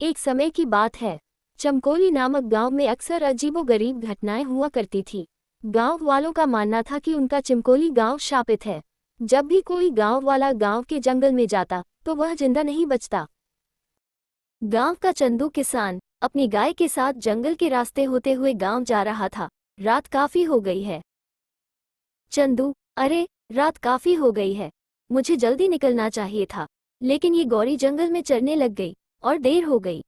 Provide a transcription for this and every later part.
एक समय की बात है। चमकोली नामक गांव में अक्सर अजीबोगरीब घटनाएं हुआ करती थी। गांव वालों का मानना था कि उनका चिमकोली गांव शापित है। जब भी कोई गांव वाला गांव के जंगल में जाता तो वह जिंदा नहीं बचता। गांव का चंदू किसान अपनी गाय के साथ जंगल के रास्ते होते हुए गांव जा रहा था। रात काफी हो गई है। चंदू, अरे रात काफी हो गई है, मुझे जल्दी निकलना चाहिए था, लेकिन ये गौरी जंगल में चरने लग गई और देर हो गई।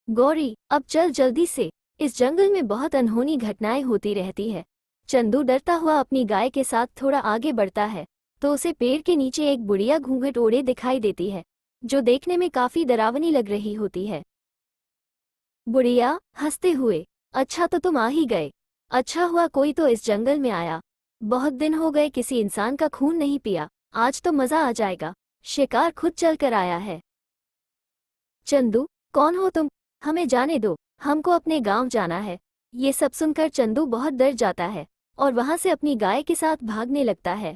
गौरी, अब चल जल्दी से, इस जंगल में बहुत अनहोनी घटनाएं होती रहती है। चंदू डरता हुआ अपनी गाय के साथ थोड़ा आगे बढ़ता है तो उसे पेड़ के नीचे एक बुढ़िया घूंघट ओढ़े दिखाई देती है, जो देखने में काफी डरावनी लग रही होती है। बुढ़िया हंसते हुए, अच्छा तो तुम आ ही गए। अच्छा हुआ कोई तो इस जंगल में आया। बहुत दिन हो गए किसी इंसान का खून नहीं पिया, आज तो मजा आ जाएगा। शिकार खुद चल कर आया है। चंदू, कौन हो तुम? हमें जाने दो, हमको अपने गांव जाना है। ये सब सुनकर चंदू बहुत डर जाता है और वहां से अपनी गाय के साथ भागने लगता है।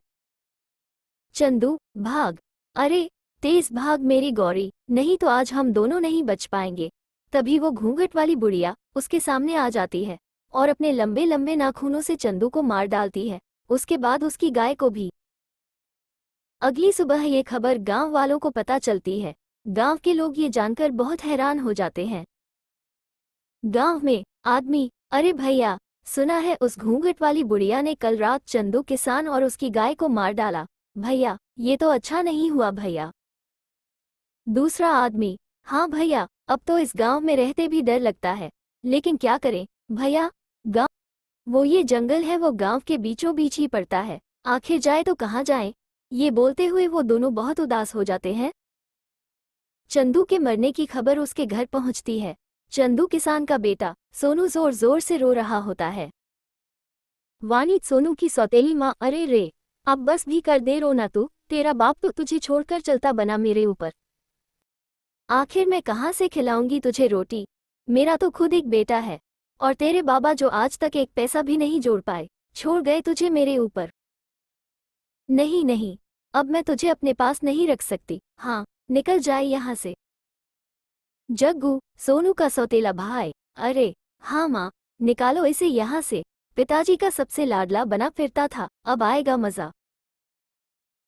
चंदू, भाग, अरे तेज भाग मेरी गौरी, नहीं तो आज हम दोनों नहीं बच पाएंगे। तभी वो घूंघट वाली बुढ़िया उसके सामने आ जाती है और अपने लंबे लंबे नाखूनों से चंदू को मार डालती है, उसके बाद उसकी गाय को भी। अगली सुबह ये खबर गांव वालों को पता चलती है। गांव के लोग ये जानकर बहुत हैरान हो जाते हैं। गांव में आदमी, अरे भैया, सुना है उस घूंघट वाली बुढ़िया ने कल रात चंदू किसान और उसकी गाय को मार डाला। भैया, ये तो अच्छा नहीं हुआ भैया। दूसरा आदमी, हाँ भैया, अब तो इस गांव में रहते भी डर लगता है, लेकिन क्या करें भैया, गांव वो ये जंगल है, वो गांव के बीचों बीच ही पड़ता है, आखिर जाए तो कहाँ जाए। ये बोलते हुए वो दोनों बहुत उदास हो जाते हैं। चंदू के मरने की खबर उसके घर पहुंचती है। चंदू किसान का बेटा सोनू जोर जोर से रो रहा होता है। वानी, सोनू की सौतेली माँ, अरे रे, अब बस भी कर दे रोना तू, तेरा बाप तो तुझे छोड़कर चलता बना मेरे ऊपर। आखिर मैं कहाँ से खिलाऊंगी तुझे रोटी, मेरा तो खुद एक बेटा है, और तेरे बाबा जो आज तक एक पैसा भी नहीं जोड़ पाए, छोड़ गए तुझे मेरे ऊपर। नहीं नहीं, अब मैं तुझे अपने पास नहीं रख सकती, हाँ, निकल जाए यहाँ से। जग्गू, सोनू का सौतेला भाई, अरे हाँ माँ, निकालो इसे यहाँ से, पिताजी का सबसे लाडला बना फिरता था, अब आएगा मजा।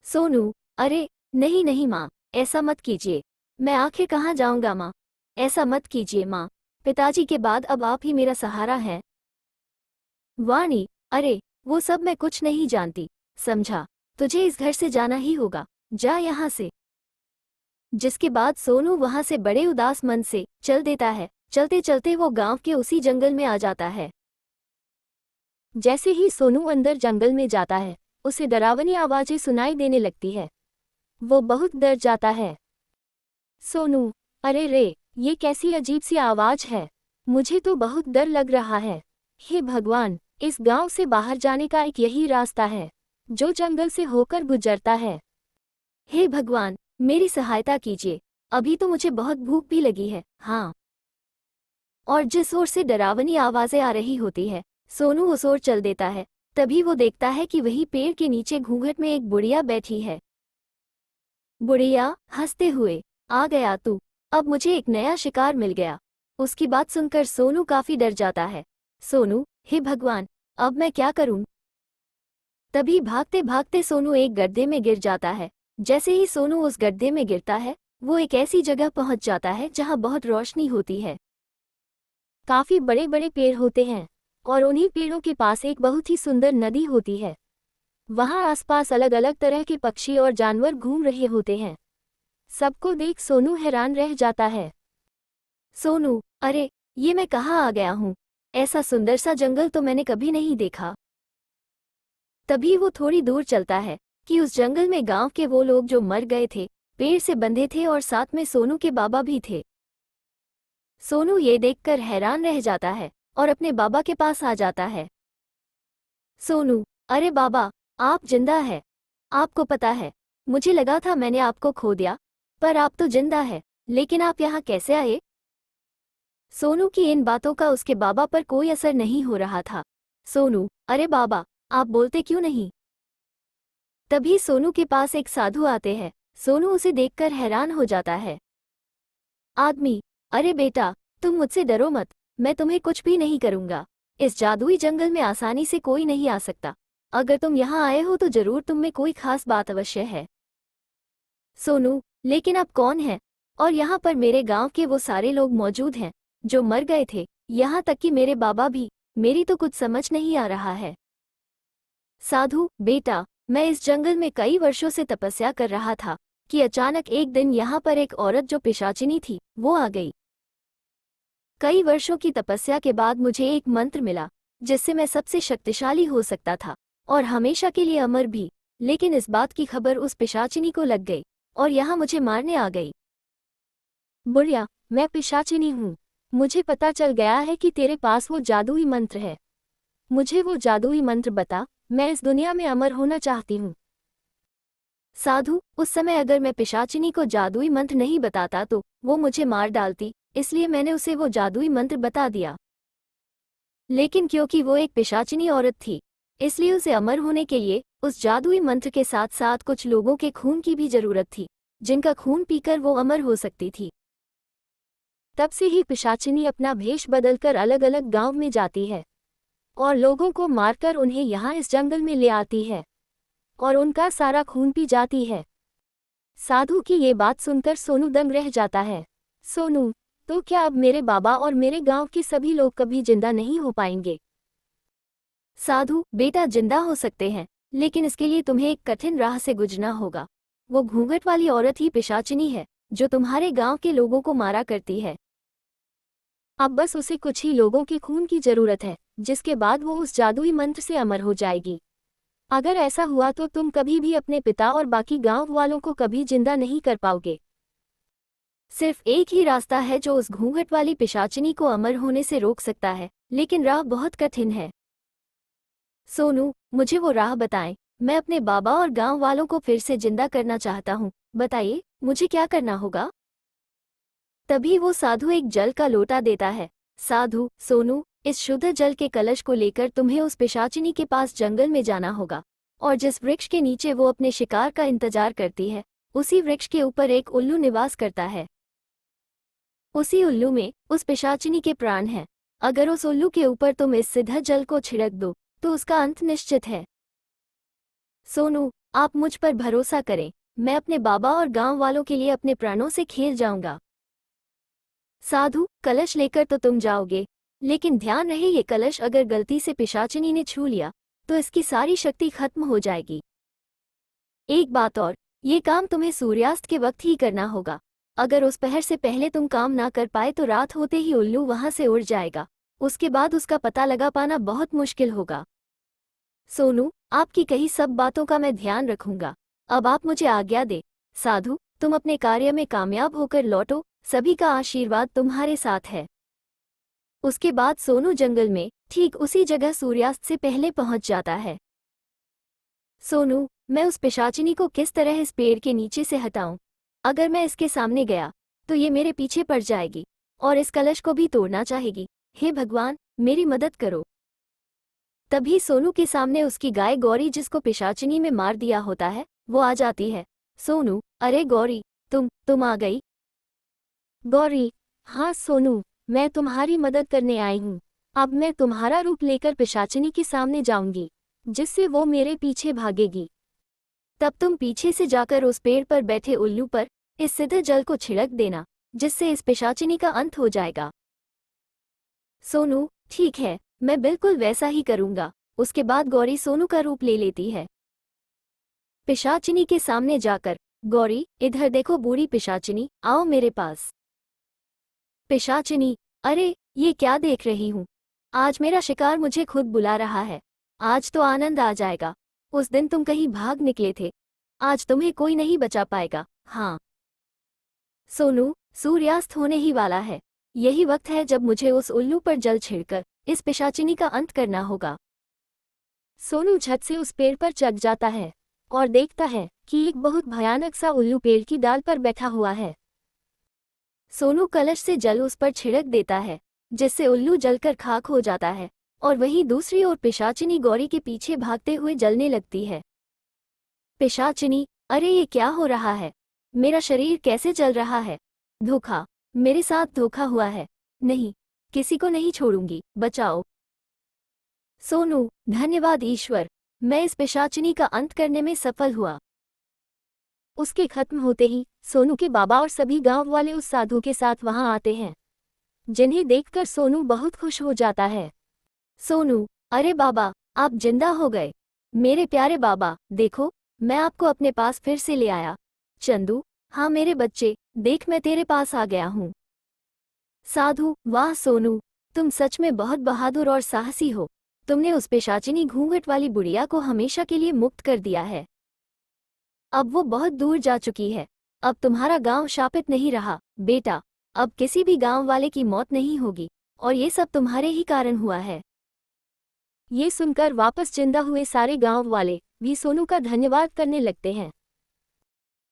सोनू, अरे नहीं नहीं माँ, ऐसा मत कीजिए, मैं आखिर कहाँ जाऊंगा माँ, ऐसा मत कीजिए माँ, पिताजी के बाद अब आप ही मेरा सहारा हैं। वाणी, अरे वो सब मैं कुछ नहीं जानती, समझा, तुझे इस घर से जाना ही होगा, जा यहाँ से। जिसके बाद सोनू वहां से बड़े उदास मन से चल देता है। चलते चलते वो गांव के उसी जंगल में आ जाता है। जैसे ही सोनू अंदर जंगल में जाता है, उसे डरावनी आवाजें सुनाई देने लगती है। वो बहुत डर जाता है। सोनू, अरे रे, ये कैसी अजीब सी आवाज है, मुझे तो बहुत डर लग रहा है। हे भगवान, इस गांव से बाहर जाने का एक यही रास्ता है, जो जंगल से होकर गुजरता है। हे भगवान, मेरी सहायता कीजिए, अभी तो मुझे बहुत भूख भी लगी है। हाँ। और जिस ओर से डरावनी आवाजें आ रही होती है, सोनू उस ओर चल देता है। तभी वो देखता है कि वही पेड़ के नीचे घूंघट में एक बुढ़िया बैठी है। बुढ़िया हंसते हुए, आ गया तू, अब मुझे एक नया शिकार मिल गया। उसकी बात सुनकर सोनू काफी डर जाता है। सोनू, हे भगवान, अब मैं क्या करूं? तभी भागते भागते सोनू एक गड्ढे में गिर जाता है। जैसे ही सोनू उस गड्ढे में गिरता है, वो एक ऐसी जगह पहुंच जाता है जहां बहुत रोशनी होती है। काफी बड़े बड़े पेड़ होते हैं और उन्हीं पेड़ों के पास एक बहुत ही सुंदर नदी होती है। वहां आसपास अलग अलग तरह के पक्षी और जानवर घूम रहे होते हैं। सबको देख सोनू हैरान रह जाता है। सोनू, अरे ये मैं कहाँ आ गया हूँ, ऐसा सुंदर सा जंगल तो मैंने कभी नहीं देखा। तभी वो थोड़ी दूर चलता है कि उस जंगल में गांव के वो लोग जो मर गए थे, पेड़ से बंधे थे और साथ में सोनू के बाबा भी थे। सोनू ये देखकर हैरान रह जाता है और अपने बाबा के पास आ जाता है। सोनू, अरे बाबा, आप जिंदा है। आपको पता है, मुझे लगा था मैंने आपको खो दिया, पर आप तो जिंदा है, लेकिन आप यहाँ कैसे आए? सोनू की इन बातों का उसके बाबा पर कोई असर नहीं हो रहा था। सोनू, अरे बाबा, आप बोलते क्यों नहीं? तभी सोनू के पास एक साधु आते हैं। सोनू उसे देखकर हैरान हो जाता है। आदमी, अरे बेटा, तुम मुझसे डरो मत, मैं तुम्हें कुछ भी नहीं करूंगा। इस जादुई जंगल में आसानी से कोई नहीं आ सकता। अगर तुम यहाँ आए हो तो जरूर तुम में कोई खास बात अवश्य है। सोनू, लेकिन अब कौन है? और यहाँ पर मेरे गांव के वो सारे लोग मौजूद हैं जो मर गए थे, यहाँ तक कि मेरे बाबा भी। मेरी तो कुछ समझ नहीं आ रहा है। साधु बेटा, मैं इस जंगल में कई वर्षों से तपस्या कर रहा था कि अचानक एक दिन यहाँ पर एक औरत जो पिशाचिनी थी वो आ गई। कई वर्षों की तपस्या के बाद मुझे एक मंत्र मिला जिससे मैं सबसे शक्तिशाली हो सकता था और हमेशा के लिए अमर भी। लेकिन इस बात की खबर उस पिशाचिनी को लग गई और यहाँ मुझे मारने आ गई। बुढ़िया, मैं पिशाचिनी हूँ। मुझे पता चल गया है कि तेरे पास वो जादुई मंत्र है। मुझे वो जादुई मंत्र बता, मैं इस दुनिया में अमर होना चाहती हूँ। साधु, उस समय अगर मैं पिशाचिनी को जादुई मंत्र नहीं बताता तो वो मुझे मार डालती, इसलिए मैंने उसे वो जादुई मंत्र बता दिया। लेकिन क्योंकि वो एक पिशाचिनी औरत थी, इसलिए उसे अमर होने के लिए उस जादुई मंत्र के साथ साथ कुछ लोगों के खून की भी जरूरत थी, जिनका खून पीकर वो अमर हो सकती थी। तब से ही पिशाचिनी अपना भेष बदलकर अलग अलग गांव में जाती है और लोगों को मारकर उन्हें यहाँ इस जंगल में ले आती है और उनका सारा खून पी जाती है। साधु की ये बात सुनकर सोनू दंग रह जाता है। सोनू, तो क्या अब मेरे बाबा और मेरे गांव के सभी लोग कभी जिंदा नहीं हो पाएंगे? साधु बेटा, जिंदा हो सकते हैं, लेकिन इसके लिए तुम्हें एक कठिन राह से गुजरना होगा। वो घूंघट वाली औरत ही पिशाचिनी है जो तुम्हारे गांव के लोगों को मारा करती है। अब बस उसे कुछ ही लोगों के खून की जरूरत है, जिसके बाद वो उस जादुई मंत्र से अमर हो जाएगी। अगर ऐसा हुआ तो तुम कभी भी अपने पिता और बाकी गांव वालों को कभी जिंदा नहीं कर पाओगे। सिर्फ एक ही रास्ता है जो उस घूंघट वाली पिशाचिनी को अमर होने से रोक सकता है, लेकिन राह बहुत कठिन है। सोनू, मुझे वो राह बताएं। मैं अपने बाबा और गांव वालों को फिर से जिंदा करना चाहता हूँ। बताइए, मुझे क्या करना होगा? तभी वो साधु एक जल का लोटा देता है। साधु, सोनू, इस शुद्ध जल के कलश को लेकर तुम्हें उस पिशाचिनी के पास जंगल में जाना होगा और जिस वृक्ष के नीचे वो अपने शिकार का इंतजार करती है, उसी वृक्ष के ऊपर एक उल्लू निवास करता है। उसी उल्लू में उस पिशाचिनी के प्राण हैं। अगर उस उल्लू के ऊपर तुम इस सिद्ध जल को छिड़क दो तो उसका अंत निश्चित है। सोनू, आप मुझ पर भरोसा करें। मैं अपने बाबा और गांव वालों के लिए अपने प्राणों से खेल जाऊंगा। साधु, कलश लेकर तो तुम जाओगे, लेकिन ध्यान रहे ये कलश अगर गलती से पिशाचिनी ने छू लिया तो इसकी सारी शक्ति खत्म हो जाएगी। एक बात और, ये काम तुम्हें सूर्यास्त के वक्त ही करना होगा। अगर उस पहर से पहले तुम काम ना कर पाए तो रात होते ही उल्लू वहां से उड़ जाएगा। उसके बाद उसका पता लगा पाना बहुत मुश्किल होगा। सोनू, आपकी कही सब बातों का मैं ध्यान रखूंगा। अब आप मुझे आज्ञा दे। साधु, तुम अपने कार्य में कामयाब होकर लौटो, सभी का आशीर्वाद तुम्हारे साथ है। उसके बाद सोनू जंगल में ठीक उसी जगह सूर्यास्त से पहले पहुंच जाता है। सोनू, मैं उस पिशाचिनी को किस तरह इस पेड़ के नीचे से हटाऊं? अगर मैं इसके सामने गया तो ये मेरे पीछे पड़ जाएगी और इस कलश को भी तोड़ना चाहेगी। हे भगवान, मेरी मदद करो। तभी सोनू के सामने उसकी गाय गौरी, जिसको पिशाचिनी में मार दिया होता है, वो आ जाती है। सोनू, अरे गौरी, तुम आ गई। गौरी, हाँ सोनू, मैं तुम्हारी मदद करने आई हूँ। अब मैं तुम्हारा रूप लेकर पिशाचिनी के सामने जाऊंगी, जिससे वो मेरे पीछे भागेगी। तब तुम पीछे से जाकर उस पेड़ पर बैठे उल्लू पर इस सिद्ध जल को छिड़क देना, जिससे इस पिशाचिनी का अंत हो जाएगा। सोनू, ठीक है, मैं बिल्कुल वैसा ही करूंगा। उसके बाद गौरी सोनू का रूप ले लेती है। पिशाचिनी के सामने जाकर, गौरी, इधर देखो बूढ़ी पिशाचिनी, आओ मेरे पास। पिशाचिनी, अरे ये क्या देख रही हूँ? आज मेरा शिकार मुझे खुद बुला रहा है। आज तो आनंद आ जाएगा। उस दिन तुम कहीं भाग निकले थे, आज तुम्हें कोई नहीं बचा पाएगा। हाँ सोनू, सूर्यास्त होने ही वाला है। यही वक्त है जब मुझे उस उल्लू पर जल छिड़कर इस पिशाचिनी का अंत करना होगा। सोनू झट से उस पेड़ पर चढ़ जाता है और देखता है कि एक बहुत भयानक सा उल्लू पेड़ की डाल पर बैठा हुआ है। सोनू कलश से जल उस पर छिड़क देता है, जिससे उल्लू जलकर खाक हो जाता है और वहीं दूसरी ओर पिशाचिनी गौरी के पीछे भागते हुए जलने लगती है। पिशाचिनी, अरे ये क्या हो रहा है? मेरा शरीर कैसे जल रहा है? धोखा, मेरे साथ धोखा हुआ है। नहीं, किसी को नहीं छोड़ूंगी, बचाओ। सोनू, धन्यवाद ईश्वर, मैं इस पिशाचिनी का अंत करने में सफल हुआ। उसके खत्म होते ही सोनू के बाबा और सभी गांव वाले उस साधु के साथ वहां आते हैं, जिन्हें देखकर सोनू बहुत खुश हो जाता है। सोनू, अरे बाबा, आप जिंदा हो गए। मेरे प्यारे बाबा, देखो, मैं आपको अपने पास फिर से ले आया। चंदू, हाँ मेरे बच्चे, देख मैं तेरे पास आ गया हूँ। साधु, वाह सोनू, तुम सच में बहुत बहादुर और साहसी हो। तुमने उस पिशाचिनी घूंघट वाली बुढ़िया को हमेशा के लिए मुक्त कर दिया है। अब वो बहुत दूर जा चुकी है। अब तुम्हारा गांव शापित नहीं रहा बेटा। अब किसी भी गांव वाले की मौत नहीं होगी, और ये सब तुम्हारे ही कारण हुआ है। ये सुनकर वापस जिंदा हुए सारे गांव वाले भी सोनू का धन्यवाद करने लगते हैं।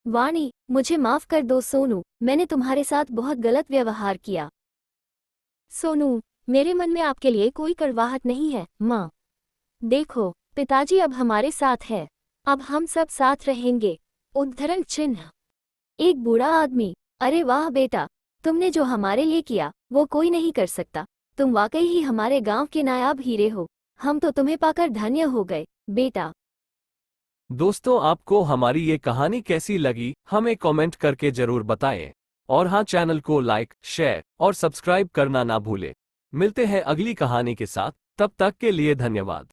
वाणी, मुझे माफ कर दो सोनू, मैंने तुम्हारे साथ बहुत गलत व्यवहार किया। सोनू, मेरे मन में आपके लिए कोई कड़वाहट नहीं है माँ। देखो, पिताजी अब हमारे साथ है। अब हम सब साथ रहेंगे। उद्धरण चिन्ह। एक बूढ़ा आदमी, अरे वाह बेटा, तुमने जो हमारे लिए किया वो कोई नहीं कर सकता। तुम वाकई ही हमारे गांव के नायाब हीरे हो। हम तो तुम्हें पाकर धन्य हो गए बेटा। दोस्तों, आपको हमारी ये कहानी कैसी लगी हमें कमेंट करके जरूर बताएं। और हाँ, चैनल को लाइक, शेयर और सब्सक्राइब करना ना भूलें। मिलते हैं अगली कहानी के साथ, तब तक के लिए धन्यवाद।